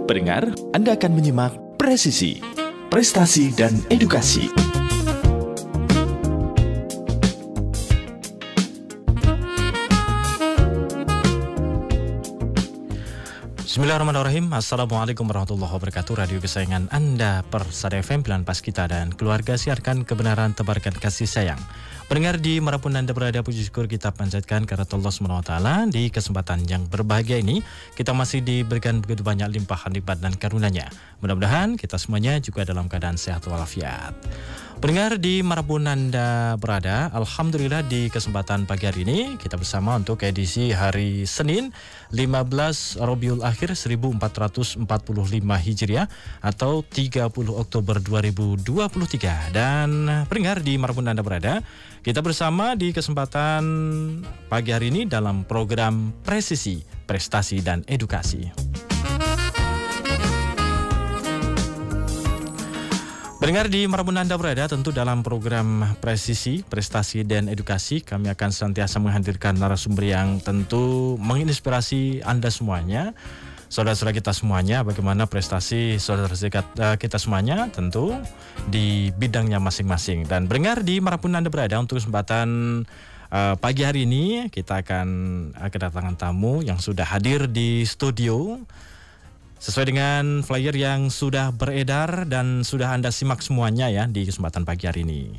Pendengar, Anda akan menyimak Presisi, Prestasi dan Edukasi. Bismillahirrahmanirrahim. Assalamualaikum warahmatullahi wabarakatuh. Radio kesayangan Anda, Persada FM, Pilihan Pas Kita dan keluarga, siarkan kebenaran, tebarkan kasih sayang. Pendengar di manapun Anda berada, puji syukur kita panjatkan kepada Allah SWT. Di kesempatan yang berbahagia ini, kita masih diberikan begitu banyak limpahan nikmat dan karunia-Nya. Mudah-mudahan kita semuanya juga dalam keadaan sehat walafiat. Pendengar di manapun Anda berada, alhamdulillah di kesempatan pagi hari ini kita bersama untuk edisi hari Senin 15 Rabiul Akhir 1445 Hijriah atau 30 Oktober 2023. Dan pendengar di manapun Anda berada, kita bersama di kesempatan pagi hari ini dalam program Presisi, Prestasi dan Edukasi. Pendengar di manapun Anda berada, tentu dalam program Presisi, Prestasi dan Edukasi kami akan senantiasa menghadirkan narasumber yang tentu menginspirasi Anda semuanya, saudara-saudara kita semuanya, bagaimana prestasi saudara-saudara kita semuanya tentu di bidangnya masing-masing. Dan pendengar di manapun Anda berada, untuk kesempatan pagi hari ini kita akan kedatangan tamu yang sudah hadir di studio sesuai dengan flyer yang sudah beredar dan sudah Anda simak semuanya ya di kesempatan pagi hari ini.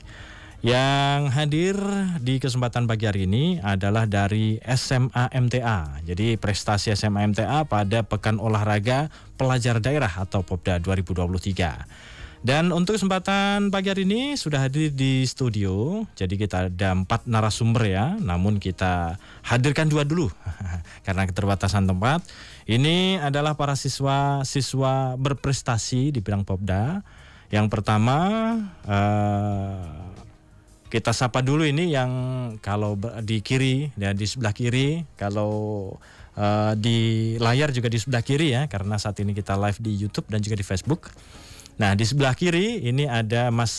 Yang hadir di kesempatan pagi hari ini adalah dari SMA MTA. Jadi prestasi SMA MTA pada Pekan Olahraga Pelajar Daerah atau Popda 2023. Dan untuk kesempatan pagi hari ini sudah hadir di studio. Jadi kita ada 4 narasumber ya, namun kita hadirkan 2 dulu karena keterbatasan tempat. Ini adalah para siswa berprestasi di bidang Popda. Yang pertama kita sapa dulu ini yang kalau di kiri dan di sebelah kiri, kalau di layar juga di sebelah kiri ya, karena saat ini kita live di YouTube dan juga di Facebook. Nah, di sebelah kiri ini ada Mas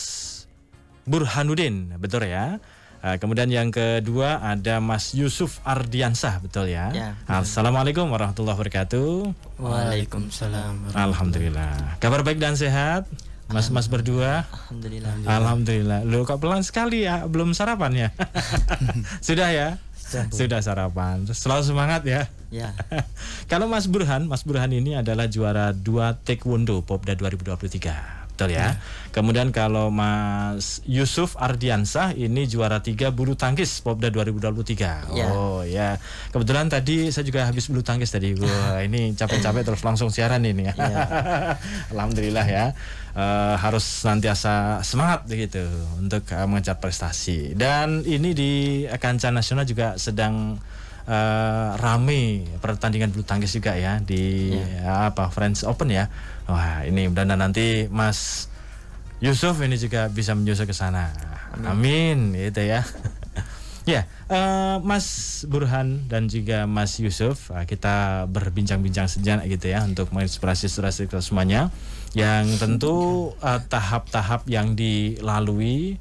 Burhanuddin, betul ya? Kemudian yang kedua ada Mas Yusuf Ardiansah, betul ya? Ya. Assalamualaikum warahmatullahi wabarakatuh. Waalaikumsalam. Alhamdulillah. Kabar baik dan sehat? Mas berdua? Alhamdulillah. Alhamdulillah. Loh, kok pelan sekali ya? Belum sarapan ya? Sudah ya? Sudah sarapan. Selalu semangat ya. Ya. Kalau Mas Burhan ini adalah juara 2 Taekwondo Popda 2023. Betul ya? Kemudian kalau Mas Yusuf Ardiansah ini juara 3 bulu tangkis Popda 2023. Ya. Oh ya. Kebetulan tadi saya juga habis bulu tangkis tadi. Wah, ini capek-capek terus langsung siaran ini ya. Ya. Alhamdulillah ya. Harus senantiasa semangat begitu untuk mengejar prestasi. Dan ini di kancah nasional juga sedang rame pertandingan bulu tangkis juga ya di French Open ya. Wah, ini dan nanti Mas Yusuf ini juga bisa menyusul ke sana. Amin gitu ya. Ya, Mas Burhan dan juga Mas Yusuf, kita berbincang-bincang sejenak gitu ya untuk menginspirasi saudara kita semuanya yang tentu tahap-tahap yang dilalui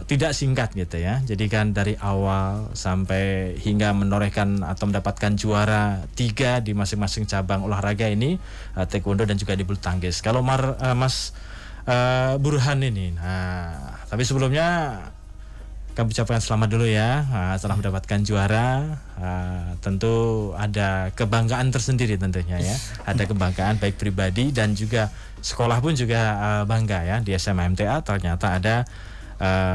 tidak singkat gitu ya. Jadi kan dari awal sampai hingga menorehkan atau mendapatkan juara 3 di masing-masing cabang olahraga ini, taekwondo dan juga di bulu tangkis. Kalau Mas Burhan ini, nah tapi sebelumnya kami ucapkan selamat dulu ya, setelah mendapatkan juara. Tentu ada kebanggaan tersendiri tentunya ya. Ada kebanggaan baik pribadi dan juga sekolah pun juga bangga ya. Di SMA MTA ternyata ada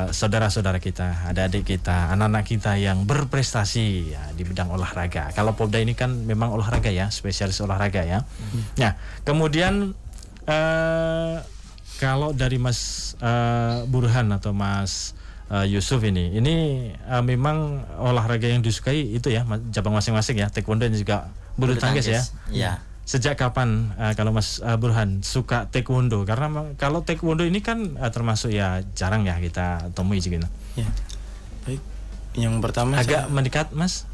saudara-saudara kita, ada adik kita, anak-anak kita yang berprestasi ya, di bidang olahraga. Kalau Popda ini kan memang olahraga ya, spesialis olahraga ya. Nah, kemudian kalau dari Mas Burhan atau Mas Yusuf ini memang olahraga yang disukai itu ya, cabang masing-masing ya, taekwondo dan juga bulu tangkis ya. Ya. Sejak kapan kalau Mas Burhan suka taekwondo? Karena kalau taekwondo ini kan termasuk ya jarang ya kita temui gitu. Ya. Baik. Yang pertama agak mendekat Mas.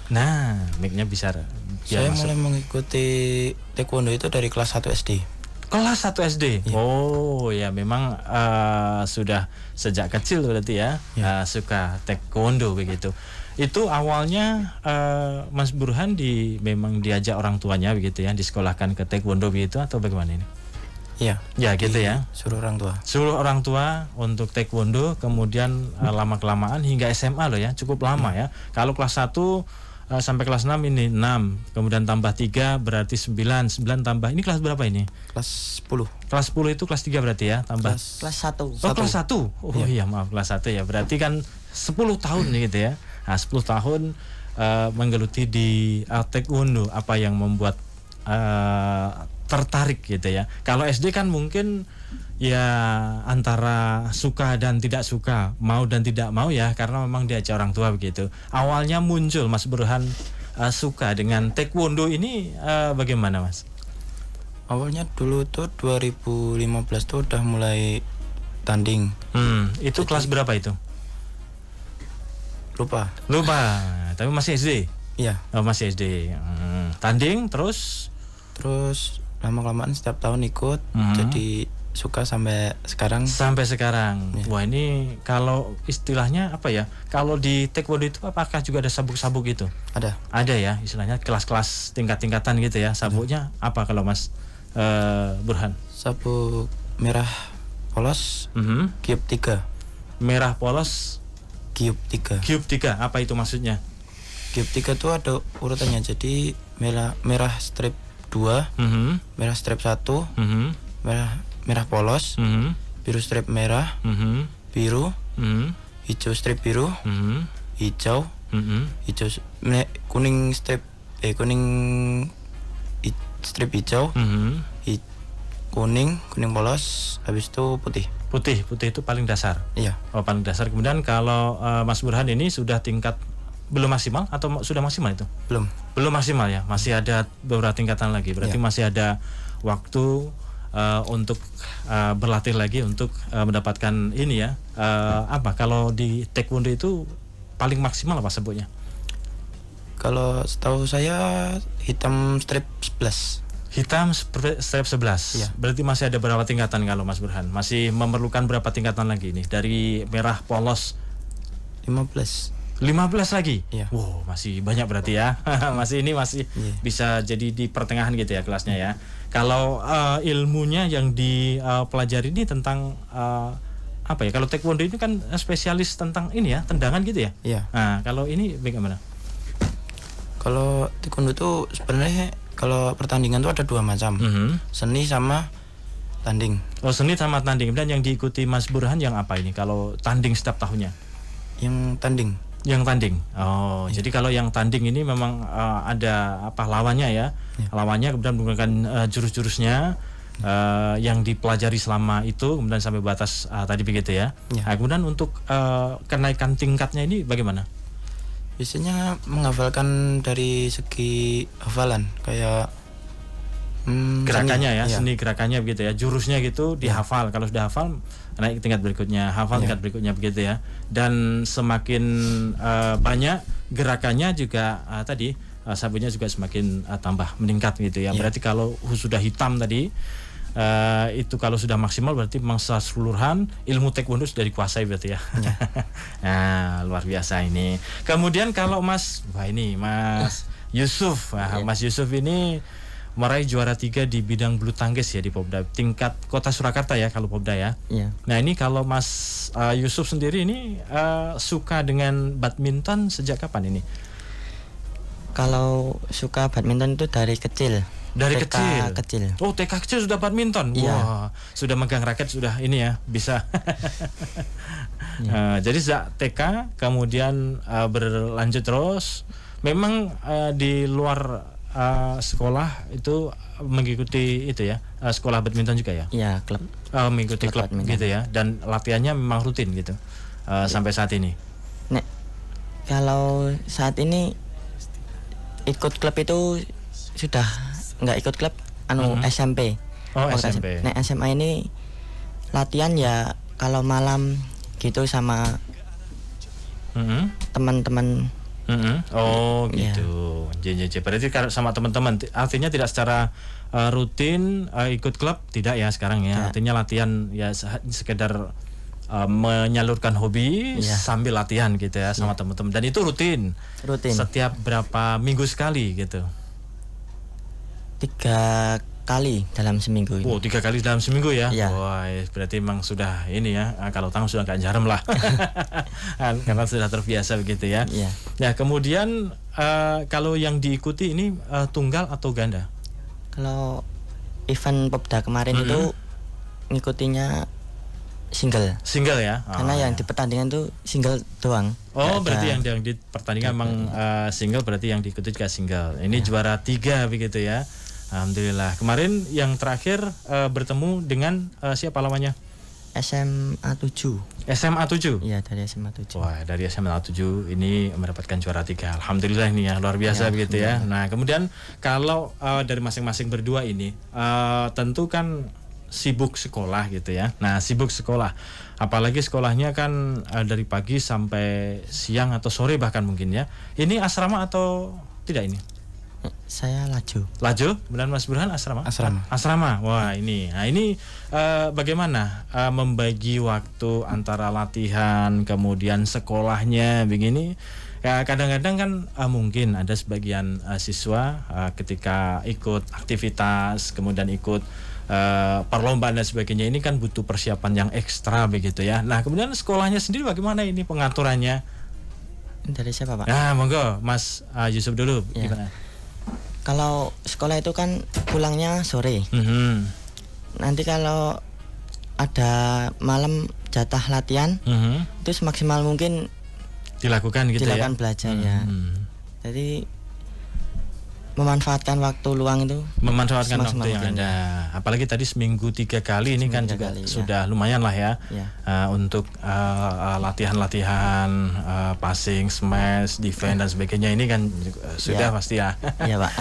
Nah, mic-nya bisa. Saya mulai mengikuti taekwondo itu dari kelas 1 SD. Kelas 1 SD. Iya. Oh ya, memang sudah sejak kecil berarti ya, suka taekwondo begitu. Itu awalnya Mas Burhan memang diajak orang tuanya begitu ya, disekolahkan ke taekwondo begitu atau bagaimana ini? Iya. Ya gitu ya. Suruh orang tua. Suruh orang tua untuk taekwondo, kemudian lama-kelamaan hingga SMA loh ya, cukup lama ya. Kalau kelas 1 sampai kelas 6 ini 6, kemudian tambah 3 berarti 9 tambah, ini kelas berapa ini? Kelas 10. Kelas 10 itu kelas 3 berarti ya, tambah Kelas 1. Oh, kelas 1. Oh iya, maaf, kelas 1 ya. Berarti kan 10 tahun gitu ya. Nah, 10 tahun menggeluti di taekwondo. Apa yang membuat tertarik gitu ya. Kalau SD kan mungkin ya antara suka dan tidak suka, mau dan tidak mau ya, karena memang diajak orang tua begitu. Awalnya muncul Mas Burhan suka dengan taekwondo ini bagaimana Mas? Awalnya dulu tuh 2015 tuh udah mulai tanding. Itu kelas berapa itu? Lupa. Tapi masih SD? Iya. Oh, masih SD. Tanding terus lama-kelamaan setiap tahun ikut, jadi suka sampai sekarang. Ya. Wah, ini kalau istilahnya apa ya? Kalau di taekwondo itu apakah juga ada sabuk-sabuk gitu? Ada ya, istilahnya kelas-kelas tingkat-tingkatan gitu ya. Sabuknya apa kalau Mas Burhan? Sabuk merah polos, Cube 3. Merah polos, Cube 3. Cube 3, apa itu maksudnya? Cube 3 tuh ada urutannya, jadi merah strip 2, merah strip 1, merah polos, biru strip merah, biru, hijau strip biru, hijau, kuning strip strip hijau, kuning polos, habis itu putih. Putih itu paling dasar. Iya. Oh, paling dasar. Kemudian kalau Mas Burhan ini sudah tingkat belum maksimal atau sudah maksimal itu? Belum maksimal ya. Masih ada beberapa tingkatan lagi. Berarti masih ada waktu untuk berlatih lagi untuk mendapatkan ini ya. Apa kalau di taekwondo itu paling maksimal apa sebutnya? Kalau setahu saya hitam strip 11. Hitam strip 11. Ya. Berarti masih ada berapa tingkatan kalau Mas Burhan? Masih memerlukan berapa tingkatan lagi ini? Dari merah polos 15 lagi? Iya. Wow, masih banyak berarti ya. masih bisa jadi di pertengahan gitu ya kelasnya ya. Kalau ilmunya yang dipelajari ini tentang apa ya? Kalau taekwondo ini kan spesialis tentang ini ya, tendangan gitu ya. Iya. Nah, kalau ini bagaimana? Kalau taekwondo tuh sebenarnya kalau pertandingan tuh ada 2 macam. Seni sama tanding. Oh, seni sama tanding. Dan yang diikuti Mas Burhan yang apa ini? Kalau tanding setiap tahunnya? Yang tanding. Oh, jadi kalau yang tanding ini memang ada apa lawannya ya? Lawannya kemudian menggunakan jurus-jurusnya yang dipelajari selama itu, kemudian sampai batas tadi begitu ya. Nah, kemudian untuk kenaikan tingkatnya ini bagaimana? Biasanya menghafalkan dari segi hafalan, kayak gerakannya ya, seni gerakannya begitu ya, jurusnya gitu dihafal. Kalau sudah hafal, naik tingkat berikutnya, hafal tingkat berikutnya begitu ya. Dan semakin banyak gerakannya juga tadi sabuknya juga semakin tambah meningkat gitu ya. Berarti kalau sudah hitam tadi itu kalau sudah maksimal berarti memang keseluruhan ilmu taekwondo sudah dikuasai berarti ya. Nah, luar biasa ini. Kemudian kalau Mas Yusuf, Mas Yusuf ini meraih juara 3 di bidang bulu tangkis ya di Popda tingkat Kota Surakarta ya kalau Popda ya. Nah, ini kalau Mas Yusuf sendiri ini suka dengan badminton sejak kapan ini? Kalau suka badminton itu dari kecil. Dari TK kecil. Oh, TK kecil sudah badminton. Wah, sudah megang raket sudah ini ya, bisa. Jadi sejak TK kemudian berlanjut terus. Memang di luar sekolah itu mengikuti itu ya, sekolah badminton juga ya? Iya, klub. Mengikuti klub gitu ya, dan latihannya memang rutin gitu sampai saat ini. Nek, kalau saat ini ikut klub itu sudah nggak ikut klub SMP. Oh, SMP. Nek SMA ini latihan ya kalau malam gitu sama teman-teman. Oh gitu. JJJ. Berarti sama teman-teman, artinya tidak secara rutin ikut klub, tidak ya sekarang ya. Artinya latihan ya sekedar menyalurkan hobi sambil latihan gitu ya sama teman-teman. Dan itu rutin. Setiap berapa minggu sekali gitu? 3 kali dalam seminggu. Oh, 3 kali dalam seminggu ya? Ya. Wah, berarti memang sudah ini ya, kalau tangan sudah gak jarem lah. Karena sudah terbiasa begitu ya. Ya. Nah, kemudian kalau yang diikuti ini tunggal atau ganda? Kalau event Popda kemarin itu ngikutinya single ya. Karena yang di pertandingan tuh single doang. Oh, berarti yang di pertandingan memang single, berarti yang diikuti juga single. Ini juara 3 begitu ya. Alhamdulillah. Kemarin yang terakhir bertemu dengan siapa lawannya? SMA 7. SMA 7? Iya, dari SMA 7. Wah, dari SMA 7 ini mendapatkan juara 3. Alhamdulillah ini ya, luar biasa begitu ya. Nah, kemudian kalau dari masing-masing berdua ini tentu kan sibuk sekolah gitu ya. Nah, sibuk sekolah. Apalagi sekolahnya kan dari pagi sampai siang atau sore bahkan mungkin ya. Ini asrama atau tidak ini? Saya laju. Kemudian Mas Burhan asrama? Asrama. Wah, ini. Nah, ini bagaimana membagi waktu antara latihan kemudian sekolahnya begini? Ya, kadang-kadang kan mungkin ada sebagian siswa ketika ikut aktivitas kemudian ikut perlombaan dan sebagainya, ini kan butuh persiapan yang ekstra begitu ya. Nah, kemudian sekolahnya sendiri bagaimana ini pengaturannya? Dari siapa, Pak? Nah, monggo Mas Yusuf dulu. Ya. Gimana? Kalau sekolah itu kan pulangnya sore. Nanti kalau ada malam jatah latihan, itu semaksimal mungkin dilakukan gitu ya. Belajar ya. Jadi memanfaatkan waktu luang itu. Memanfaatkan waktu yang ada. Apalagi tadi seminggu 3 kali ini kan juga sudah lumayan lah ya. Untuk latihan-latihan passing, smash, defense dan sebagainya ini kan sudah pasti ya. Iya, Pak.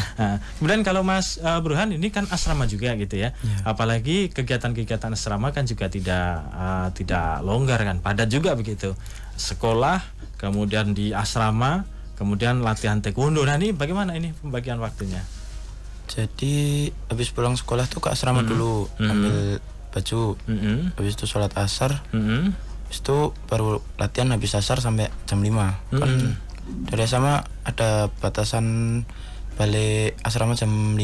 Kemudian kalau Mas Burhan ini kan asrama juga gitu ya. Apalagi kegiatan-kegiatan asrama kan juga tidak longgar kan, padat juga begitu. Sekolah, kemudian di asrama, kemudian latihan taekwondo. Nah, ini bagaimana ini pembagian waktunya? Jadi habis pulang sekolah tuh ke asrama dulu, ambil baju, habis itu sholat asar, habis itu baru latihan habis asar sampai jam 5. Kan dari asrama ada batasan balik asrama jam 5.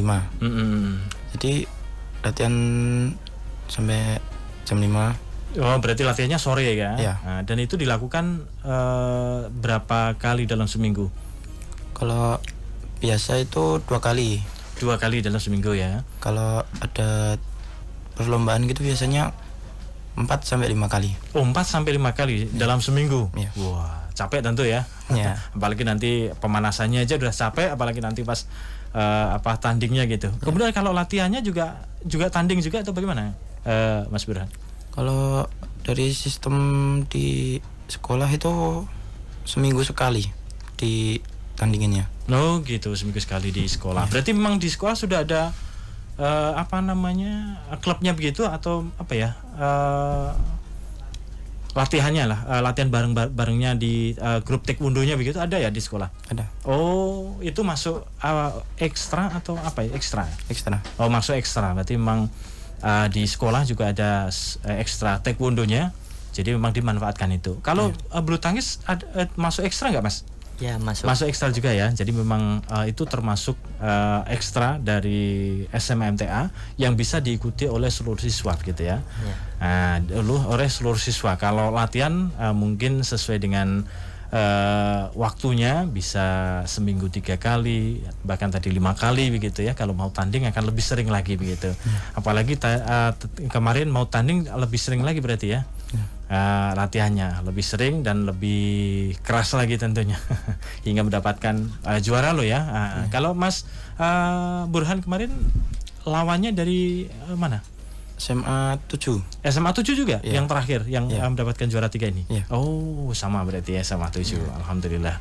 Jadi latihan sampai jam 5. Oh, berarti latihannya sore ya? Iya. Nah, dan itu dilakukan berapa kali dalam seminggu? Kalau biasa itu 2 kali. 2 kali dalam seminggu ya? Kalau ada perlombaan gitu biasanya 4-5 kali. Oh, 4-5 kali dalam seminggu? Iya. Wah, capek tentu ya? Iya. Apalagi nanti pemanasannya aja udah capek, apalagi nanti pas tandingnya gitu. Kemudian kalau latihannya juga tanding juga atau bagaimana, Mas Burhan? Kalau dari sistem di sekolah itu seminggu sekali di tandingannya. Oh gitu, seminggu sekali di sekolah. Berarti memang di sekolah sudah ada klubnya begitu atau apa ya? Latihannya lah, latihan barengnya di grup taekwondonya begitu ada ya di sekolah? Ada. Oh, itu masuk ekstra atau apa ya? Ekstra. Oh, masuk ekstra. Berarti memang di sekolah juga ada ekstra taekwondonya, jadi memang dimanfaatkan itu. Kalau bulu tangkis masuk ekstra nggak, Mas? Ya, masuk ekstra juga ya. Jadi memang itu termasuk ekstra dari SMMTA yang bisa diikuti oleh seluruh siswa gitu ya. Nah, oleh seluruh siswa. Kalau latihan mungkin sesuai dengan waktunya bisa seminggu 3 kali, bahkan tadi 5 kali begitu ya. Kalau mau tanding akan lebih sering lagi begitu. Apalagi kemarin mau tanding lebih sering lagi berarti ya. Latihannya lebih sering dan lebih keras lagi tentunya hingga mendapatkan juara lo ya. Kalau Mas Burhan kemarin lawannya dari mana? SMA 7. SMA 7 juga yang terakhir yang mendapatkan juara 3 ini. Oh, sama berarti ya, SMA 7. Alhamdulillah.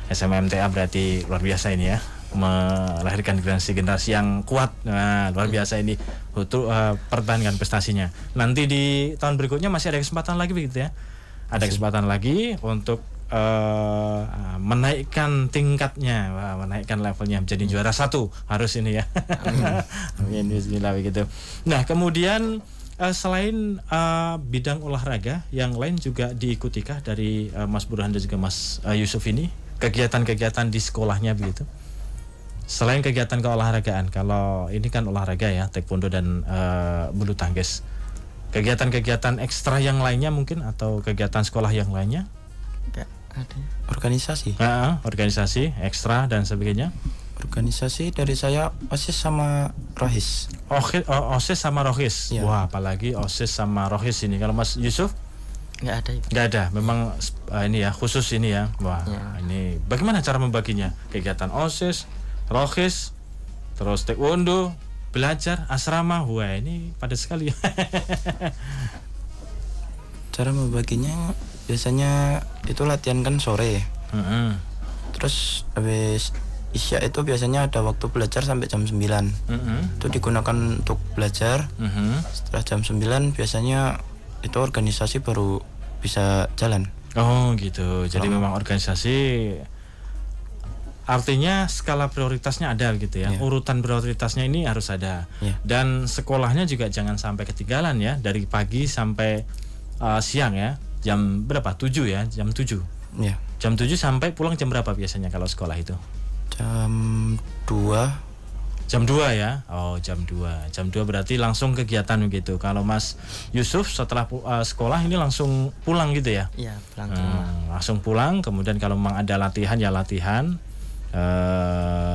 SMMTA berarti luar biasa ini ya, melahirkan generasi yang kuat. Nah, luar biasa ini untuk pertahankan prestasinya. Nanti di tahun berikutnya masih ada kesempatan lagi begitu ya. Ada kesempatan lagi untuk menaikkan tingkatnya, menaikkan levelnya menjadi juara 1 harus ini ya. Amin. Bismillah begitu. Nah kemudian selain bidang olahraga, yang lain juga diikutikah dari Mas Burhan dan juga Mas Yusuf ini kegiatan-kegiatan di sekolahnya begitu? Selain kegiatan keolahragaan, kalau ini kan olahraga ya, taekwondo dan bulu tangkis. Kegiatan-kegiatan ekstra yang lainnya mungkin atau kegiatan sekolah yang lainnya? Enggak ada. Organisasi? Organisasi, ekstra dan sebagainya. Organisasi dari saya OSIS sama ROHIS. OSIS sama ROHIS. Ya. Wah, apalagi OSIS sama ROHIS ini. Kalau Mas Yusuf? Nggak ada. Nggak ada. Memang ini ya khusus ini ya. Wah, ini bagaimana cara membaginya? Kegiatan OSIS, ROHIS, terus taekwondo, belajar, asrama. Wah, ini padat sekali. Cara membaginya biasanya itu latihan kan sore. Terus habis Isya itu biasanya ada waktu belajar sampai jam 9. Itu digunakan untuk belajar. Setelah jam 9 biasanya itu organisasi baru bisa jalan. Oh gitu. Jadi memang organisasi artinya skala prioritasnya ada gitu ya. Urutan prioritasnya ini harus ada. Dan sekolahnya juga jangan sampai ketinggalan ya. Dari pagi sampai siang ya. Jam berapa? 7 ya, jam 7. Ya. Jam 7 sampai pulang jam berapa biasanya kalau sekolah itu? Jam 2. Jam 2 ya? Oh, jam 2. Jam 2 berarti langsung kegiatan begitu. Kalau Mas Yusuf setelah sekolah ini langsung pulang gitu ya? Iya, pulang ke rumah. Langsung pulang, kemudian kalau memang ada latihan ya latihan.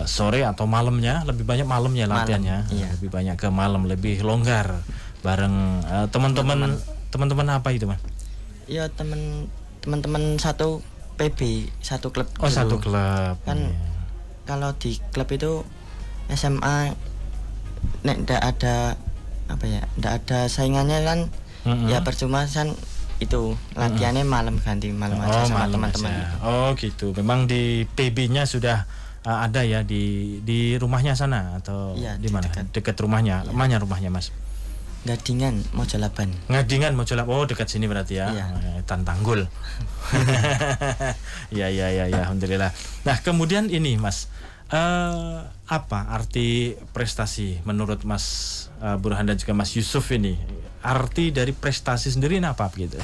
Sore atau malamnya, lebih banyak malamnya latihannya. Lebih banyak ke malam, lebih longgar bareng teman-teman apa itu, Mas? Iya, teman-teman satu PB, satu klub. Oh, dulu. Satu klub. Kan kalau di klub itu SMA ndak ada apa ya? Ndak ada saingannya kan. Ya percuma kan itu latihannya malam ganti malam aja sama teman-teman. Oh, gitu. Memang di PB-nya sudah ada ya di rumahnya sana atau di mana? Dekat rumahnya. Mana rumahnya, Mas? Gadingan Mojolaban. Ngadingan Mojolaban. Oh, dekat sini berarti ya. Tantanggul. Ya, alhamdulillah. Nah, kemudian ini, Mas. Apa arti prestasi menurut Mas Burhan dan juga Mas Yusuf ini? Arti dari prestasi sendiri apa gitu?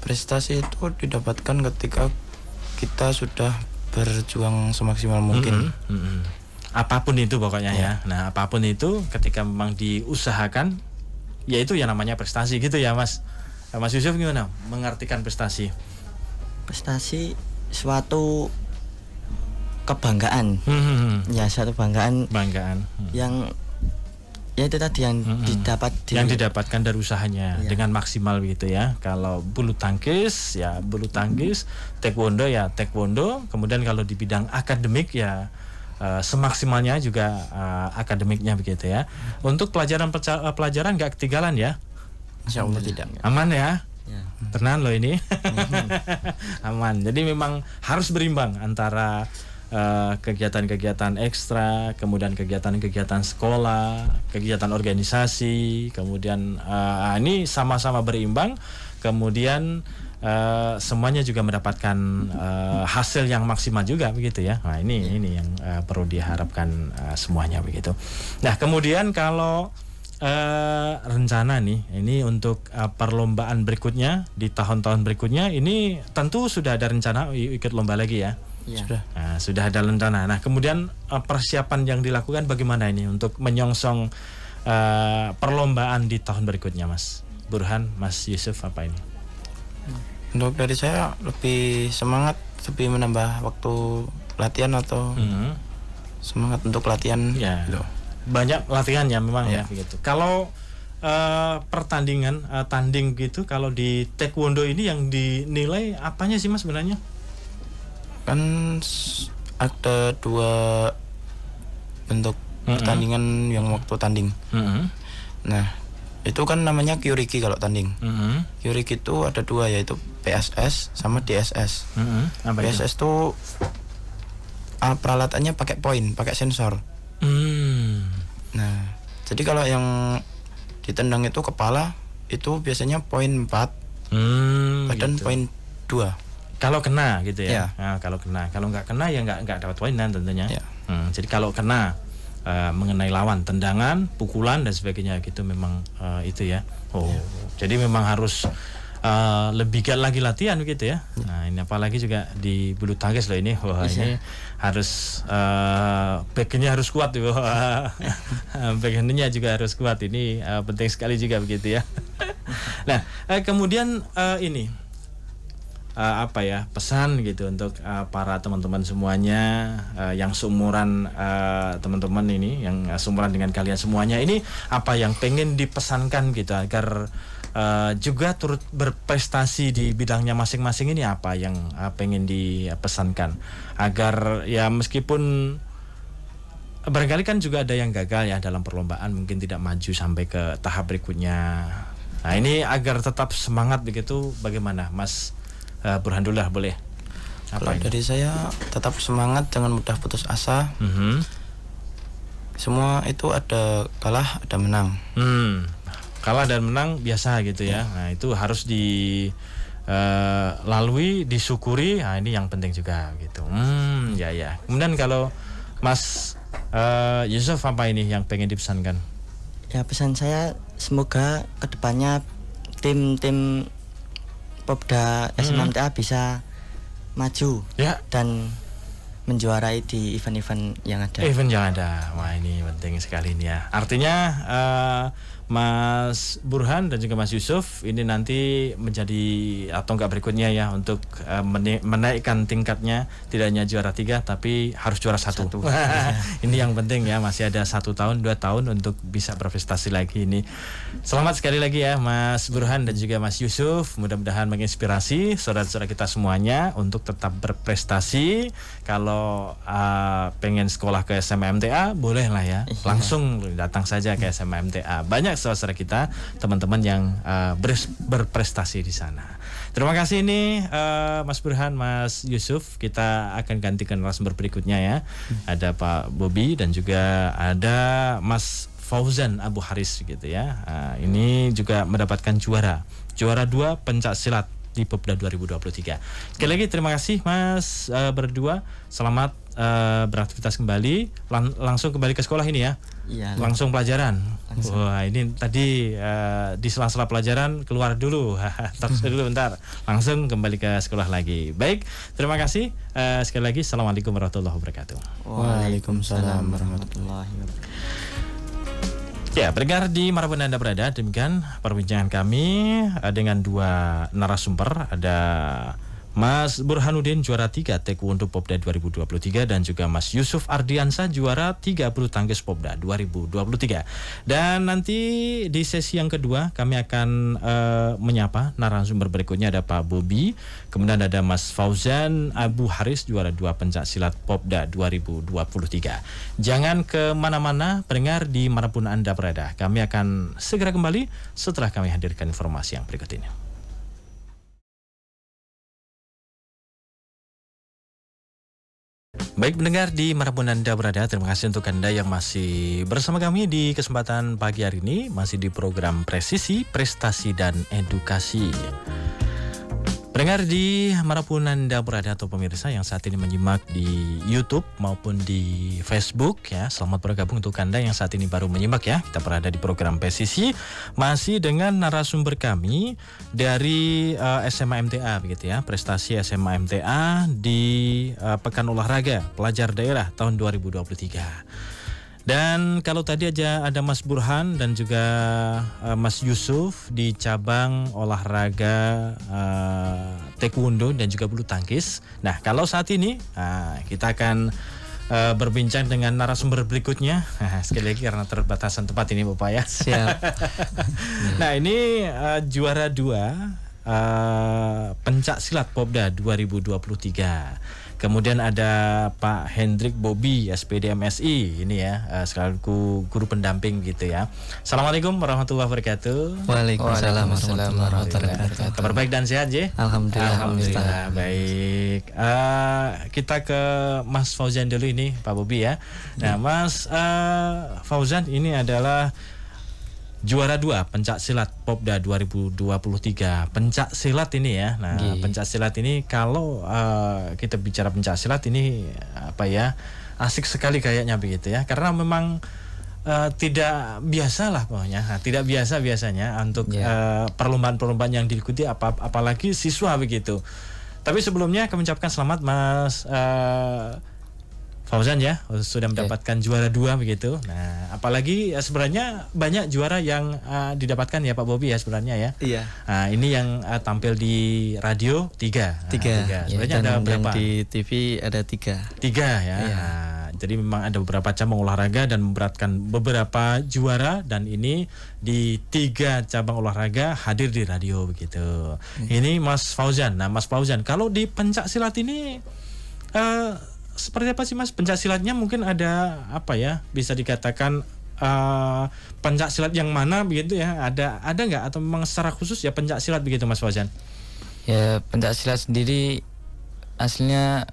Prestasi itu didapatkan ketika kita sudah berjuang semaksimal mungkin. Apapun itu pokoknya ya. Nah, apapun itu ketika memang diusahakan, ya itu yang namanya prestasi gitu ya, Mas. Mas Yusuf gimana mengartikan prestasi? Prestasi suatu kebanggaan. Ya, suatu banggaan. Yang ya itu tadi yang didapatkan dari usahanya dengan maksimal gitu ya. Kalau bulu tangkis ya bulu tangkis, taekwondo ya taekwondo, kemudian kalau di bidang akademik ya semaksimalnya juga akademiknya begitu ya. Untuk pelajaran nggak ketinggalan ya? Insya Allah tidak. Aman ya? Tenang loh ini. Aman. Jadi memang harus berimbang antara kegiatan-kegiatan ekstra, kemudian kegiatan-kegiatan sekolah, kegiatan organisasi, kemudian ini sama-sama berimbang, kemudian semuanya juga mendapatkan hasil yang maksimal juga begitu ya. Nah ini yang perlu diharapkan semuanya begitu. Nah kemudian kalau rencana nih ini untuk perlombaan berikutnya di tahun-tahun berikutnya ini tentu sudah ada rencana ikut lomba lagi ya. Sudah ada rencana. Nah kemudian persiapan yang dilakukan bagaimana ini untuk menyongsong perlombaan di tahun berikutnya, Mas Burhan, Mas Yusuf, apa ini? Untuk dari saya lebih semangat, lebih menambah waktu latihan atau semangat untuk latihan. Banyak latihan ya memang ya begitu. Kalau pertandingan tanding gitu, kalau di taekwondo ini yang dinilai apanya sih, Mas sebenarnya? Kan ada 2 bentuk pertandingan yang waktu tanding. Nah itu kan namanya Kyoriki kalau tanding. Kyoriki itu ada 2 yaitu PSS sama DSS. PSS itu peralatannya pakai poin, pakai sensor. Nah jadi kalau yang ditendang itu kepala itu biasanya poin 4, badan poin 2. kalau kena gitu ya. Ya. Nah, kalau kena, kalau nggak kena ya nggak dapat poinan tentunya. Ya. Jadi kalau kena mengenai lawan, tendangan, pukulan dan sebagainya gitu memang itu ya. Jadi memang harus lebih giat lagi latihan begitu ya. Nah ini apalagi juga di bulu tangkis loh ini. Wah ini harus backnya harus kuat tuh. Backhandnya juga harus kuat. Ini penting sekali juga begitu ya. Nah kemudian ini apa ya, pesan gitu untuk para teman-teman semuanya yang seumuran teman-teman ini, yang seumuran dengan kalian semuanya, ini apa yang pengen dipesankan gitu agar juga turut berprestasi di bidangnya masing-masing, ini apa yang pengen dipesankan agar ya meskipun barangkali kan juga ada yang gagal ya dalam perlombaan, mungkin tidak maju sampai ke tahap berikutnya. Nah ini agar tetap semangat begitu, bagaimana Mas Burhanullah, boleh? Kalau dari saya tetap semangat, jangan mudah putus asa. Semua itu ada kalah, ada menang. Kalah dan menang biasa gitu ya. Nah itu harus dilalui, disyukuri. Nah ini yang penting juga gitu. Ya. Kemudian kalau Mas Yusuf, apa ini yang pengen dipesankan? Ya pesan saya semoga kedepannya tim Popda SMMTA bisa maju dan menjuarai di event-event yang ada. Wah ini penting sekali ini ya. Artinya Mas Burhan dan juga Mas Yusuf ini nanti menjadi atau enggak berikutnya ya untuk menaikkan tingkatnya, tidak hanya juara 3 tapi harus juara 1. Ini yang penting ya, masih ada 1 tahun 2 tahun untuk bisa berprestasi lagi ini. Selamat sekali lagi ya Mas Burhan dan juga Mas Yusuf, mudah-mudahan menginspirasi saudara-saudara kita semuanya untuk tetap berprestasi. Kalau pengen sekolah ke SMMTA boleh lah ya, langsung datang saja ke SMMTA. Banyak saudara kita, teman-teman yang berprestasi di sana. Terima kasih ini Mas Burhan, Mas Yusuf. Kita akan gantikan narasumber berikutnya ya. Ada Pak Bobi dan juga ada Mas Fauzan Abu Haris gitu ya. Ini juga mendapatkan juara 2 pencak silat di Popda 2023. Sekali lagi terima kasih Mas berdua. Selamat beraktivitas kembali. Langsung kembali ke sekolah ini ya. Iya. Langsung pelajaran. Wah ini tadi di sela-sela pelajaran keluar dulu. Terus dulu bentar. Langsung kembali ke sekolah lagi. Baik, terima kasih sekali lagi. Assalamualaikum warahmatullahi wabarakatuh. Waalaikumsalam warahmatullahi wabarakatuh. Ya, pendengar di manapun Anda berada, demikian perbincangan kami dengan 2 narasumber. Ada Mas Burhanuddin juara 3 Taekwondo Popda 2023 dan juga Mas Yusuf Ardiansa juara 3 bulu tangkis Popda 2023. Dan nanti di sesi yang kedua kami akan menyapa narasumber berikutnya, ada Pak Bobi, kemudian ada Mas Fauzan Abu Haris juara 2 pencak silat Popda 2023. Jangan kemana-mana pendengar di manapun Anda berada. Kami akan segera kembali setelah kami hadirkan informasi yang berikut ini. Baik pendengar di manapun Anda berada, terima kasih untuk Anda yang masih bersama kami di kesempatan pagi hari ini, masih di program Presisi, Prestasi dan Edukasi. Pendengar di manapun Anda berada atau pemirsa yang saat ini menyimak di YouTube maupun di Facebook ya, selamat bergabung untuk Anda yang saat ini baru menyimak ya. Kita berada di program Presisi masih dengan narasumber kami dari SMA MTA begitu ya, prestasi SMA MTA di Pekan Olahraga Pelajar Daerah tahun 2023. Dan kalau tadi aja ada Mas Burhan dan juga Mas Yusuf di cabang olahraga taekwondo dan juga bulu tangkis. Nah kalau saat ini kita akan berbincang dengan narasumber berikutnya. Sekali lagi karena terbatasan tempat ini Bapak ya. Siap. Nah ini juara 2 pencak silat Popda 2023. Kemudian ada Pak Hendrik Bobi, SPD MSI, ini ya, sekaligus guru pendamping gitu ya. Assalamualaikum warahmatullahi wabarakatuh. Waalaikumsalam warahmatullahi wabarakatuh. Kabar baik dan sehat, J? Alhamdulillah. Baik. Kita ke Mas Fauzan dulu ini, Pak Bobi ya. Nah, Mas Fauzan ini adalah juara 2 pencak silat Popda 2023. Pencak silat ini ya. Nah, pencak silat ini kalau kita bicara pencak silat ini apa ya? Asik sekali kayaknya begitu ya. Karena memang tidak biasa lah pokoknya. Nah, tidak biasa biasanya untuk perlombaan-perlombaan yang diikuti apalagi siswa begitu. Tapi sebelumnya kami ucapkan selamat Mas Fauzan ya, sudah mendapatkan juara 2 begitu. Nah, apalagi sebenarnya banyak juara yang didapatkan ya Pak Bobi ya sebenarnya ya. Iya. Nah, ini yang tampil di radio 3. Tiga. Sebenarnya Dan ada berapa? yang di TV ada 3. 3 ya. Iya. Nah, jadi memang ada beberapa cabang olahraga dan memberatkan beberapa juara, dan ini di 3 cabang olahraga hadir di radio begitu. Ini Mas Fauzan. Nah, Mas Fauzan, kalau di pencak silat ini seperti apa sih Mas pencak silatnya? Mungkin ada apa ya, bisa dikatakan pencak silat yang mana begitu ya? Ada nggak, atau memang secara khusus ya pencak silat begitu Mas Fauzan? Ya, pencak silat sendiri aslinya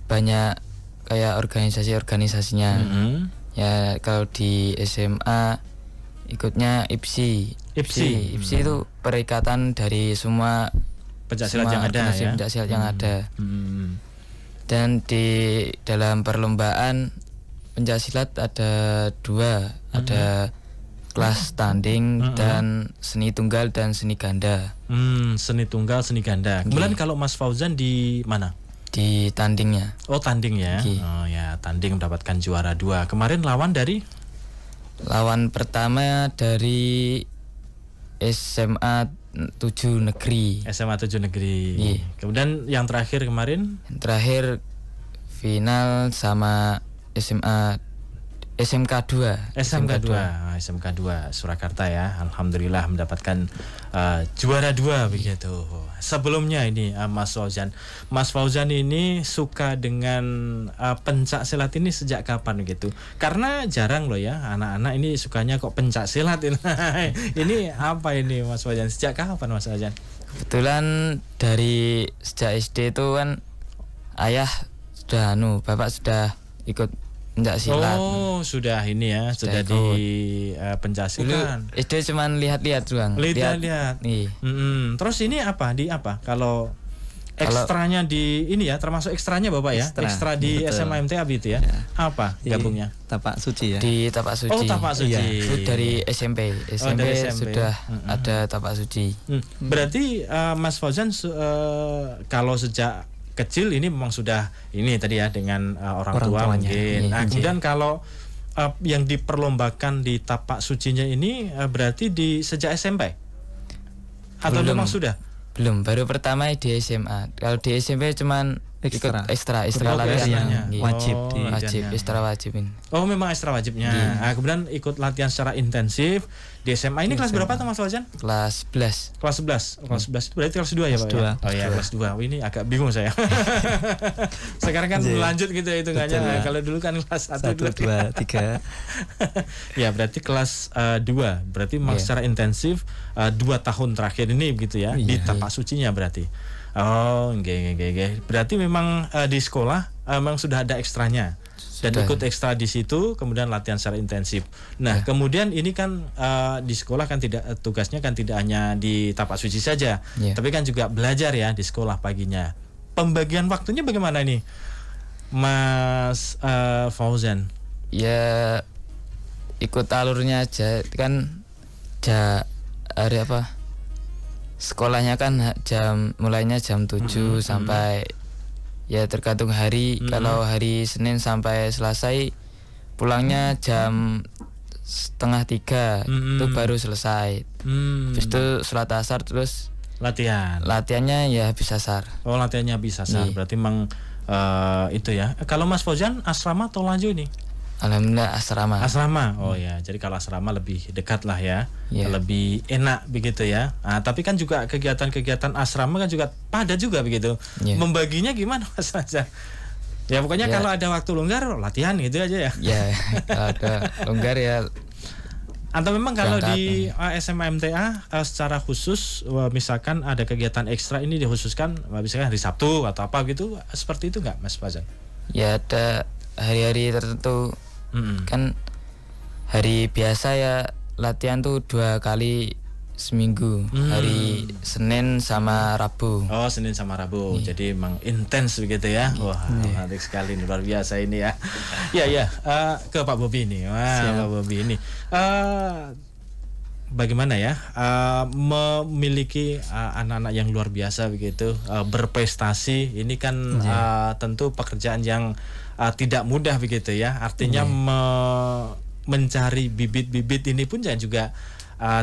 banyak kayak organisasinya. Ya, kalau di SMA ikutnya IPSI. IPSI itu perikatan dari semua pencak silat yang ada ya. Pencak silat yang ada. Dan di dalam perlombaan pencak silat ada 2, ada kelas tanding dan seni tunggal dan seni ganda. Seni tunggal, seni ganda. Kemudian kalau Mas Fauzan di mana? Di tandingnya. Oh, tanding ya. Oh ya, tanding mendapatkan juara 2. Kemarin lawan pertama dari SMA 7 negeri. SMA 7 negeri. Kemudian yang terakhir kemarin? Yang terakhir final sama SMK 2. SMK 2 Surakarta ya. Alhamdulillah mendapatkan juara 2 begitu. Sebelumnya ini Mas Fauzan ini suka dengan pencak silat ini sejak kapan gitu? Karena jarang loh ya anak-anak ini sukanya kok pencak silat ini. Ini apa ini Mas Fauzan? Sejak kapan Mas Fauzan? Kebetulan dari sejak SD itu kan bapak sudah ikut pencak silat. Oh, sudah ini ya, sudah di pencak silat. SD cuman lihat-lihat doang. Lihat-lihat. Terus ini apa? Di apa? Kalau ekstranya di ini ya, termasuk ekstranya Bapak ya? Ekstra di SMA MTA gitu ya? Apa gabungnya? Tapak suci ya. Di tapak suci. Oh, tapak suci. Itu dari SMP. SMP sudah ada tapak suci. Berarti Mas Fauzan kalau sejak kecil ini memang sudah ini tadi ya dengan orang tua mungkin. Nah, kemudian kalau yang diperlombakan di tapak sucinya ini berarti sejak SMP? Atau memang sudah? Belum, baru pertama di SMA. Kalau di SMP cuman ikut ekstra latihan. Wajib ini. Oh, memang ekstra wajibnya. Nah, kemudian ikut latihan secara intensif di SMA. Ini kelas berapa tuh Mas Fauzan? Kelas 11. Kelas 11. Kelas 11 itu berarti kelas 2 ya Pak? Ya? Oh ya, kelas 2. Ini agak bingung saya. Sekarang kan lanjut gitu ya hitungannya. Kalau dulu kan kelas 1 2 3. Ya, berarti kelas 2. Berarti memang secara intensif 2 tahun terakhir ini begitu ya. Di tapak sucinya berarti. Oh, nggih. Berarti memang di sekolah memang sudah ada ekstranya. Dan ikut ekstra di situ, kemudian latihan secara intensif. Nah, kemudian ini kan di sekolah kan tugasnya kan tidak hanya di tapak suci saja, tapi kan juga belajar ya di sekolah paginya. Pembagian waktunya bagaimana ini, Mas Fauzan? Ya ikut alurnya aja kan. Hari apa? Sekolahnya kan mulainya jam 7 sampai ya tergantung hari. Kalau hari Senin sampai Selasa pulangnya jam 2:30 itu baru selesai. Habis itu sholat asar terus latihannya ya habis asar. Oh, latihannya habis asar. Berarti memang itu ya. Kalau Mas Fauzan asrama atau lanjut ini? Alhamdulillah asrama. Oh ya, jadi kalau asrama lebih dekat lah ya, lebih enak begitu ya. Nah, tapi kan juga kegiatan-kegiatan asrama kan juga padat juga begitu. Membaginya gimana Mas Fauzan? Ya pokoknya kalau ada waktu longgar latihan gitu aja ya. Ya, kalau ada longgar ya. Atau memang kalau di SMA MTA secara khusus misalkan ada kegiatan ekstra ini dikhususkan misalkan hari Sabtu atau apa gitu, seperti itu nggak Mas Fauzan? Ya ada hari-hari tertentu. Kan hari biasa ya latihan tuh 2 kali seminggu, hari Senin sama Rabu. Oh, Senin sama Rabu. Jadi emang intens begitu ya. Wah, menarik sekali, luar biasa ini ya. Ya, ke Pak Bobi ini. Wah, Pak Bobi ini. Bagaimana ya memiliki anak-anak yang luar biasa begitu, berprestasi. Ini kan tentu pekerjaan yang tidak mudah begitu ya. Artinya mencari bibit-bibit ini pun juga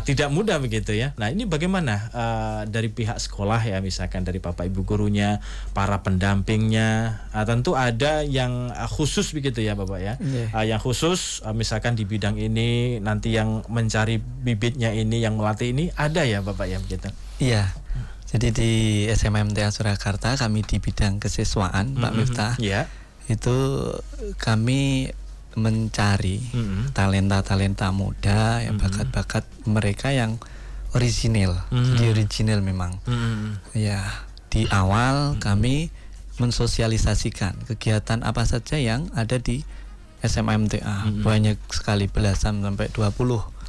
tidak mudah begitu ya. Nah, ini bagaimana dari pihak sekolah ya, misalkan dari Bapak Ibu gurunya, para pendampingnya, tentu ada yang khusus begitu ya Bapak ya. Yang khusus misalkan di bidang ini, nanti yang mencari bibitnya ini, yang melatih ini ada ya Bapak ya begitu. Iya. Jadi di SMMTA Surakarta kami di bidang kesiswaan Pak Miftah. Iya. Itu kami mencari talenta-talenta muda, yang bakat-bakat mereka yang orisinil. Jadi original memang. Ya, di awal kami mensosialisasikan kegiatan apa saja yang ada di SMMTA. Banyak sekali, belasan sampai 20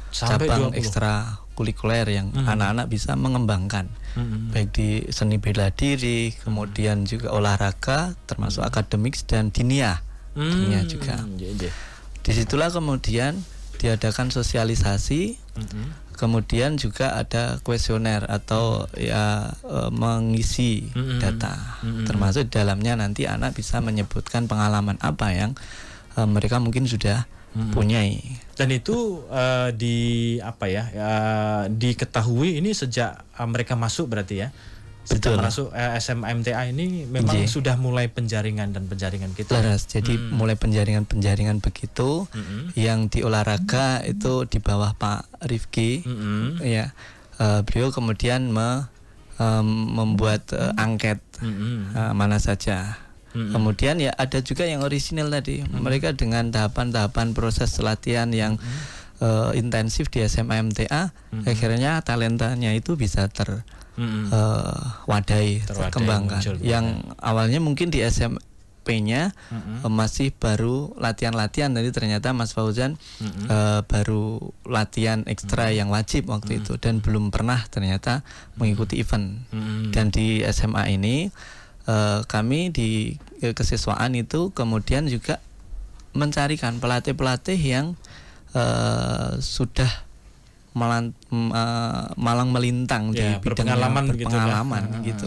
cabang ekstrakurikuler yang anak-anak bisa mengembangkan. Baik di seni bela diri, kemudian juga olahraga, termasuk akademik dan dinia. Juga. Disitulah kemudian diadakan sosialisasi, kemudian juga ada kuesioner atau ya mengisi data, termasuk di dalamnya nanti anak bisa menyebutkan pengalaman apa yang mereka mungkin sudah punyai. Dan itu diketahui ini sejak mereka masuk berarti ya. Sejak masuk SMMTA ini memang sudah mulai penjaringan kita. Laras, jadi mulai penjaringan begitu. Yang di olahraga itu di bawah Pak Rifki, ya. Beliau kemudian membuat angket mana saja. Kemudian ya ada juga yang orisinil tadi. Mereka dengan tahapan-tahapan proses latihan yang intensif di SMMTA, akhirnya talentanya itu bisa terwadai, terkembangkan. Yang awalnya mungkin di SMP-nya masih baru latihan-latihan, tadi ternyata Mas Fauzan baru latihan ekstra yang wajib waktu itu dan belum pernah ternyata mengikuti event. Dan di SMA ini kami di kesiswaan itu kemudian juga mencarikan pelatih-pelatih yang sudah malang melintang di bidang berpengalaman gitu,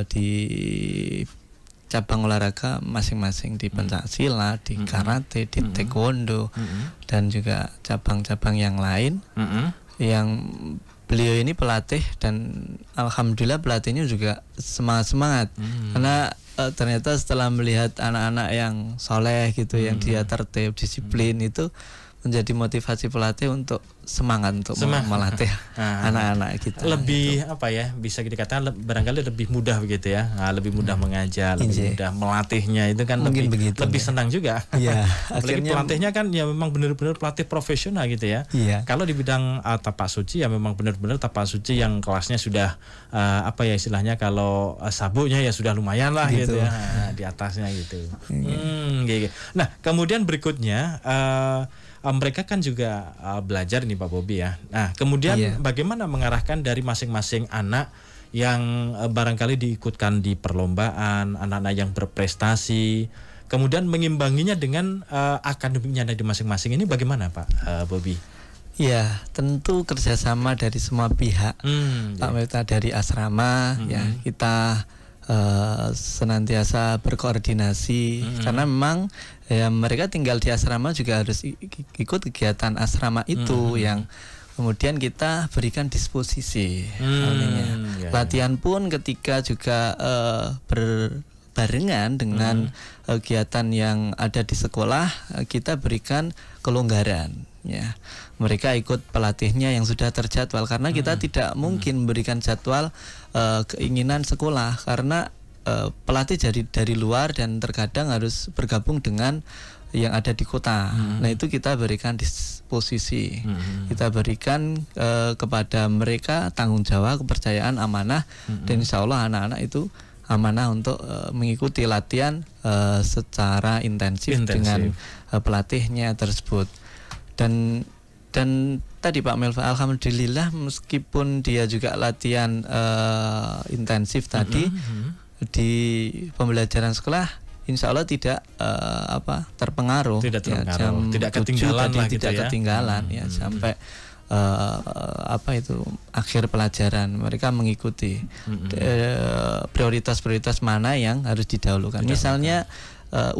di cabang olahraga masing-masing, di pencaksilat, di karate, di taekwondo, dan juga cabang-cabang yang lain. Yang beliau ini pelatih, dan alhamdulillah pelatihnya juga semangat karena ternyata setelah melihat anak-anak yang soleh gitu, yang dia tertib, disiplin, itu menjadi motivasi pelatih untuk semangat untuk melatih anak-anak kita. Lebih bisa dikatakan barangkali lebih mudah begitu ya. Lebih mudah mengajar, lebih mudah melatihnya, itu kan lebih senang juga. Iya. Apalagi pelatihnya kan ya memang benar-benar pelatih profesional gitu ya. Iya. Kalau di bidang tapak suci ya memang benar-benar tapak suci yang kelasnya sudah istilahnya kalau sabuknya ya sudah lumayan lah gitu ya. Di atasnya gitu. Gitu. Nah, kemudian berikutnya mereka kan juga belajar nih Pak Bobi ya. Nah, kemudian bagaimana mengarahkan dari masing-masing anak yang barangkali diikutkan di perlombaan, anak-anak yang berprestasi, kemudian mengimbanginya dengan akademiknya dari masing-masing, ini bagaimana Pak Bobi? Ya, tentu kerjasama dari semua pihak. Pak Miftah dari asrama, ya kita senantiasa berkoordinasi, karena memang ya mereka tinggal di asrama juga harus ikut kegiatan asrama itu, yang kemudian kita berikan disposisi. Latihan pun ketika juga berbarengan dengan kegiatan yang ada di sekolah, kita berikan kelonggaran. Ya, mereka ikut pelatihnya yang sudah terjadwal, karena kita tidak mungkin memberikan jadwal keinginan sekolah, karena pelatih dari luar dan terkadang harus bergabung dengan yang ada di kota. Nah, itu kita berikan disposisi, kita berikan kepada mereka tanggung jawab, kepercayaan, amanah, dan insya Allah anak-anak itu amanah untuk mengikuti latihan secara intensif dengan pelatihnya tersebut. Dan tadi Pak Melva, alhamdulillah meskipun dia juga latihan intensif tadi di pembelajaran sekolah, insya Allah tidak terpengaruh, tidak jam tidak ketinggalan tadi, lah tidak gitu ketinggalan ya sampai akhir pelajaran mereka mengikuti prioritas mana yang harus didahulukan. Misalnya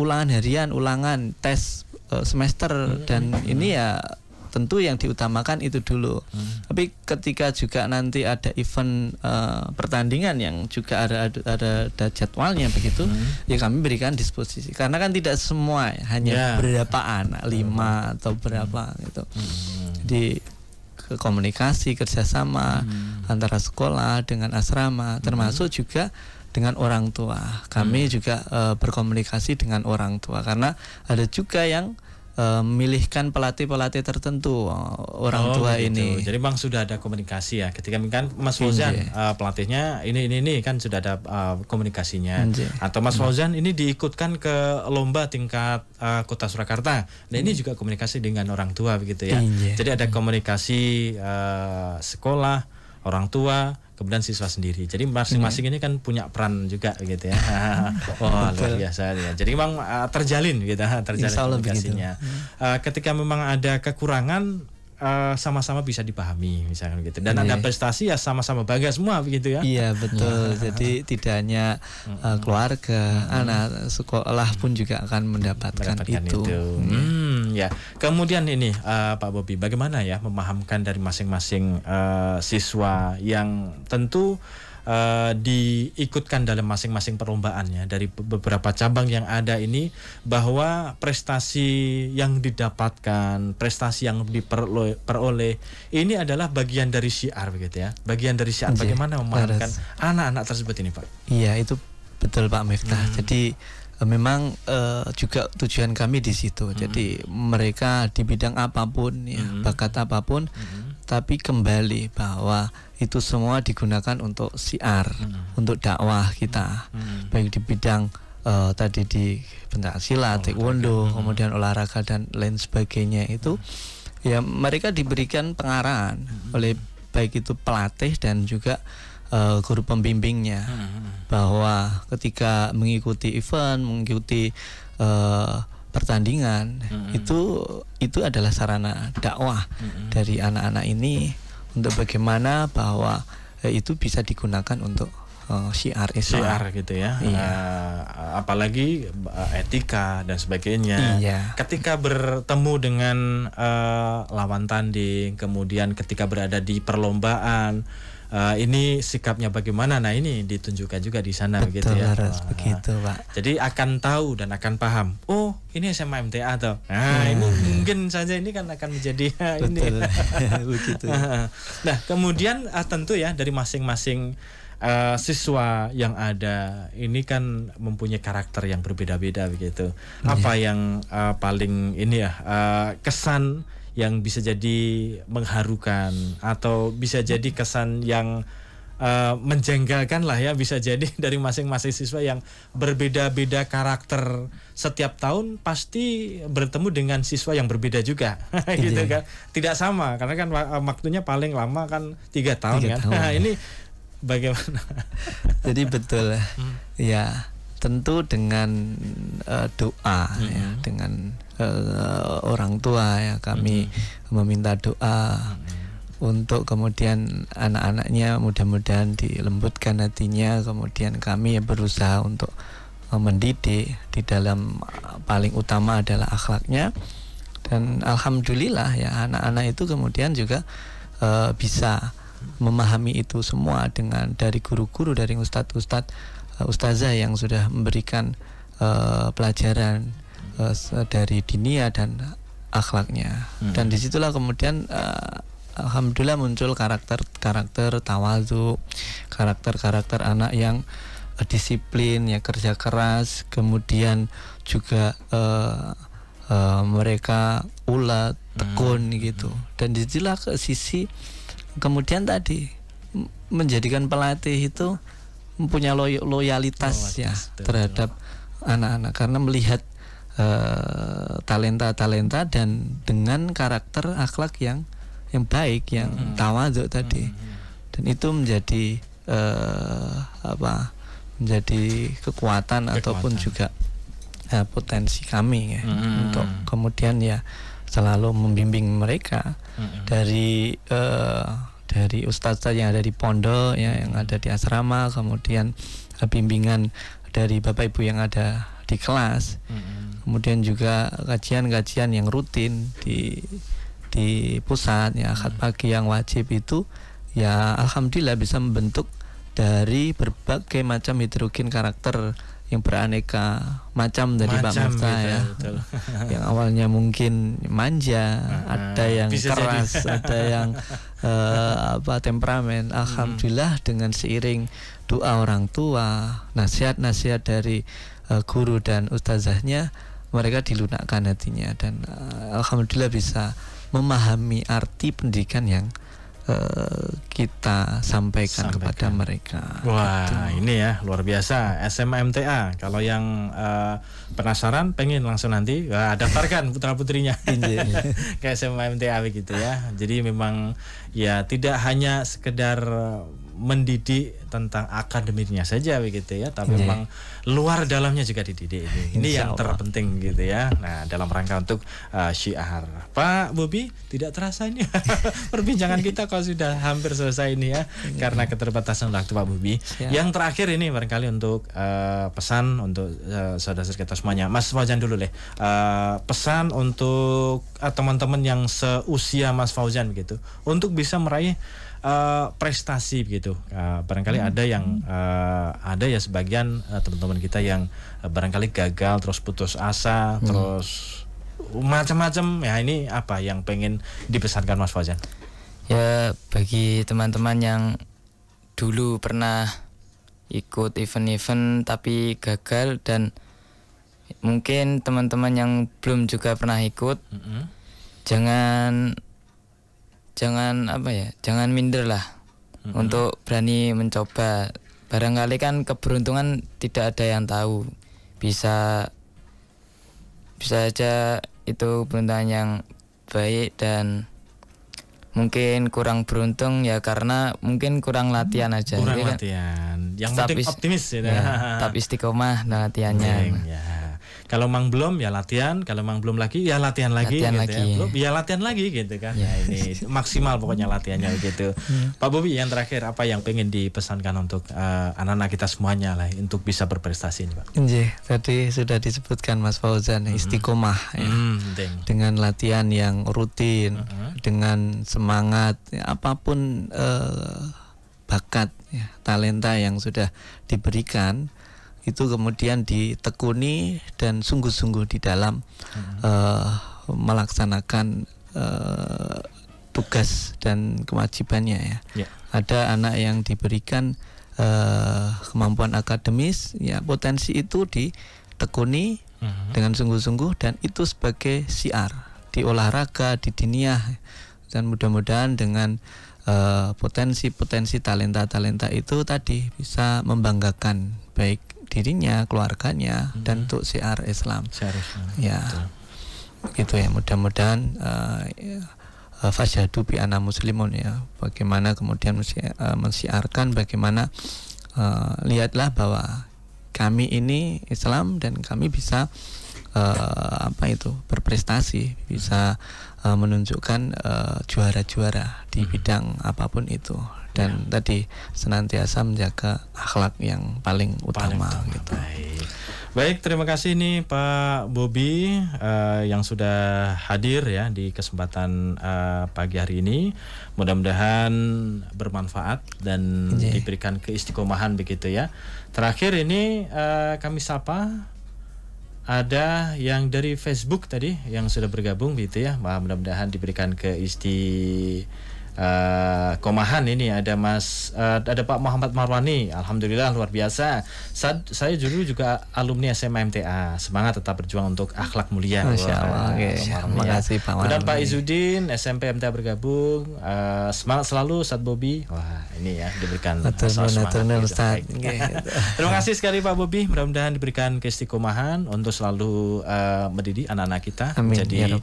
ulangan harian, ulangan tes semester dan ini ya tentu yang diutamakan itu dulu. Tapi ketika juga nanti ada event pertandingan yang juga ada jadwalnya begitu, ya kami berikan disposisi. Karena kan tidak semua hanya berapa anak, 5 atau berapa gitu. Jadi komunikasi kerjasama antara sekolah dengan asrama, termasuk juga dengan orang tua. Kami juga berkomunikasi dengan orang tua karena ada juga yang memilihkan pelatih-pelatih tertentu orang tua gitu. ini. Jadi Bang sudah ada komunikasi ya. Ketika kan Mas Fauzan pelatihnya ini kan sudah ada komunikasinya. Atau Mas Fauzan ini diikutkan ke lomba tingkat Kota Surakarta. Nah ini juga komunikasi dengan orang tua begitu ya. Jadi ada komunikasi sekolah, orang tua, kemudian siswa sendiri. Jadi masing-masing ini kan punya peran juga gitu ya. Wah, luar biasa ya. Jadi memang terjalin gitu, terjalin komunikasinya. Ketika memang ada kekurangan sama-sama bisa dipahami misalkan gitu. Dan ada prestasi ya sama-sama bangga semua begitu ya. Iya, betul. Jadi tidak hanya keluarga, anak sekolah pun juga akan mendapatkan itu. Ya. Kemudian ini Pak Bobi, bagaimana ya memahamkan dari masing-masing siswa yang tentu diikutkan dalam masing-masing perlombaannya dari beberapa cabang yang ada ini, bahwa prestasi yang didapatkan, prestasi yang diperoleh ini adalah bagian dari syiar begitu ya. Bagian dari syiar bagaimana memahamkan anak-anak tersebut ini, Pak? Iya, itu betul Pak Miftah. Jadi memang juga tujuan kami di situ. Jadi mereka di bidang apapun ya, bakat apapun, tapi kembali bahwa itu semua digunakan untuk syiar, untuk dakwah kita, baik di bidang tadi di pencaksilat, taekwondo, kemudian olahraga dan lain sebagainya. Itu ya mereka diberikan pengarahan oleh baik itu pelatih dan juga guru pembimbingnya, bahwa ketika mengikuti event, mengikuti pertandingan, itu adalah sarana dakwah dari anak-anak ini untuk bagaimana bahwa itu bisa digunakan untuk syiar Islam. Syiar gitu ya. Apalagi etika dan sebagainya. Ketika bertemu dengan lawan tanding, kemudian ketika berada di perlombaan, ini sikapnya bagaimana? Nah ini ditunjukkan juga di sana. Betul, begitu ya. Begitu Pak. Jadi akan tahu dan akan paham. Oh ini SMA MTA atau ini mungkin saja ini kan akan menjadi ini. Begitu. Nah kemudian tentu ya dari masing-masing siswa yang ada ini kan mempunyai karakter yang berbeda-beda begitu. Apa yang paling ini ya kesan yang bisa jadi mengharukan atau bisa jadi kesan yang menjengkelkan lah ya, bisa jadi dari masing-masing siswa yang berbeda-beda karakter. Setiap tahun pasti bertemu dengan siswa yang berbeda juga gitu kan, tidak sama karena kan waktunya paling lama kan 3 tahun kan. Ini bagaimana? Jadi betul ya, tentu dengan doa ya, dengan orang tua ya, kami meminta doa untuk kemudian anak-anaknya mudah-mudahan dilembutkan hatinya, kemudian kami berusaha untuk mendidik di dalam paling utama adalah akhlaknya, dan alhamdulillah ya anak-anak itu kemudian juga bisa memahami itu semua dengan dari guru-guru, dari ustazah yang sudah memberikan pelajaran dari dinia dan akhlaknya. Dan disitulah kemudian alhamdulillah muncul karakter tawadhu, karakter anak yang disiplin ya, kerja keras, kemudian juga mereka ulet, tekun gitu. Dan disitulah ke sisi kemudian tadi menjadikan pelatih itu mempunyai loyalitas ya terhadap anak-anak, karena melihat talenta dan dengan karakter akhlak yang baik, yang tawadhu tadi. Dan itu menjadi menjadi kekuatan ataupun juga potensi kami ya, untuk kemudian ya selalu membimbing mereka dari ustadz yang ada di pondok ya, yang ada di asrama, kemudian bimbingan dari bapak ibu yang ada di kelas, kemudian juga kajian-kajian yang rutin di pusat ya, akad pagi yang wajib itu ya alhamdulillah bisa membentuk dari berbagai macam heterogen karakter yang beraneka macam dari Pak Miftah ya. Yang awalnya mungkin manja, ada yang keras, ada yang temperamen. Alhamdulillah dengan seiring doa orang tua, nasihat-nasihat dari guru dan ustazahnya, mereka dilunakkan hatinya dan alhamdulillah bisa memahami arti pendidikan yang kita sampaikan kepada mereka. Wah, gitu. Ini ya luar biasa SMA MTA. Kalau yang penasaran, pengen langsung nanti daftarkan putra putrinya ke SMA MTA begitu ya. Jadi memang ya tidak hanya sekedar mendidik tentang akademiknya saja begitu ya, tapi memang luar dalamnya juga dididik ini. Ini yang terpenting gitu ya. Nah, dalam rangka untuk syiar. Pak Bobi, tidak terasa ini perbincangan kita kalau sudah hampir selesai ini ya, karena keterbatasan waktu Pak Bobi. Yang terakhir ini barangkali untuk pesan untuk saudara-saudara kita semuanya. Mas Fauzan dulu deh. Pesan untuk teman-teman yang seusia Mas Fauzan begitu, untuk bisa meraih prestasi begitu. Barangkali ada yang ada ya sebagian teman-teman kita yang barangkali gagal, terus putus asa, terus macam-macam ya. Ini apa yang pengen dipesankan Mas Fauzan? Ya, bagi teman-teman yang dulu pernah ikut event-event tapi gagal, dan mungkin teman-teman yang belum juga pernah ikut, jangan minder lah, untuk berani mencoba. Barangkali kan keberuntungan tidak ada yang tahu, bisa aja itu keberuntungan yang baik, dan mungkin kurang beruntung ya karena mungkin kurang latihan aja. Kurang latihan. Yang penting optimis ya. Tetap istiqomah latihannya. Ya. Kalau memang belum ya latihan, kalau memang belum lagi ya latihan lagi gitu ya. Belum ya latihan lagi gitu kan. Ya ini maksimal pokoknya latihannya begitu. Pak Bobi, yang terakhir apa yang pengen dipesankan untuk anak-anak kita semuanya lah untuk bisa berprestasi ini, Pak? Tadi sudah disebutkan Mas Fauzan, istiqomah ya. Dengan latihan yang rutin, dengan semangat ya, apapun bakat ya, talenta yang sudah diberikan itu kemudian ditekuni dan sungguh-sungguh di dalam melaksanakan tugas dan kewajibannya ya. Ada anak yang diberikan kemampuan akademis ya, potensi itu ditekuni dengan sungguh-sungguh, dan itu sebagai syiar di olahraga, di diniyah, dan mudah-mudahan dengan potensi-potensi talenta-talenta itu tadi bisa membanggakan baik dirinya, keluarganya, dan untuk syiar Islam. Ya, gitu ya. Mudah-mudahan fasyhadu bi anna muslimun ya. Bagaimana kemudian mensyiarkan, bagaimana lihatlah bahwa kami ini Islam dan kami bisa berprestasi, bisa menunjukkan juara-juara di bidang apapun itu. Dan tadi senantiasa menjaga akhlak yang paling utama gitu. Baik, terima kasih nih Pak Bobi yang sudah hadir ya di kesempatan pagi hari ini. Mudah-mudahan bermanfaat dan diberikan keistiqomahan begitu ya. Terakhir ini kami sapa, ada yang dari Facebook tadi yang sudah bergabung gitu ya. Mudah-mudahan diberikan Komahan ini ada ada Pak Muhammad Marwani, alhamdulillah luar biasa. Saya dulu juga alumni SMA MTA, semangat tetap berjuang untuk akhlak mulia. Masya Allah. Terima kasih Pak Marwani. Dan Pak Izudin SMP MTA bergabung, semangat selalu Ustaz Bobi. Wah ini ya diberikan semangat gitu. Terima kasih sekali Pak Bobi, mudah-mudahan diberikan keistiqomahan untuk selalu mendidik anak-anak kita menjadi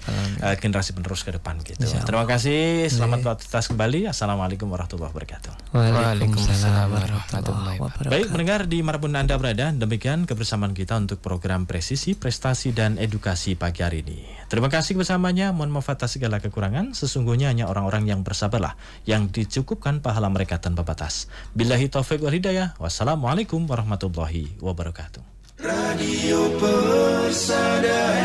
generasi penerus ke depan gitu. Terima kasih, selamat beraktivitas kembali. Assalamualaikum warahmatullahi wabarakatuh. Waalaikumsalam warahmatullahi wabarakatuh. Baik, mendengar di manapun Anda berada, demikian kebersamaan kita untuk program Presisi, Prestasi dan Edukasi pagi hari ini. Terima kasih bersamanya, mohon maaf atas segala kekurangan. Sesungguhnya hanya orang-orang yang bersabarlah yang dicukupkan pahala mereka tanpa batas. Billahi taufiq wal hidayah. Wassalamualaikum warahmatullahi wabarakatuh. Radio Persada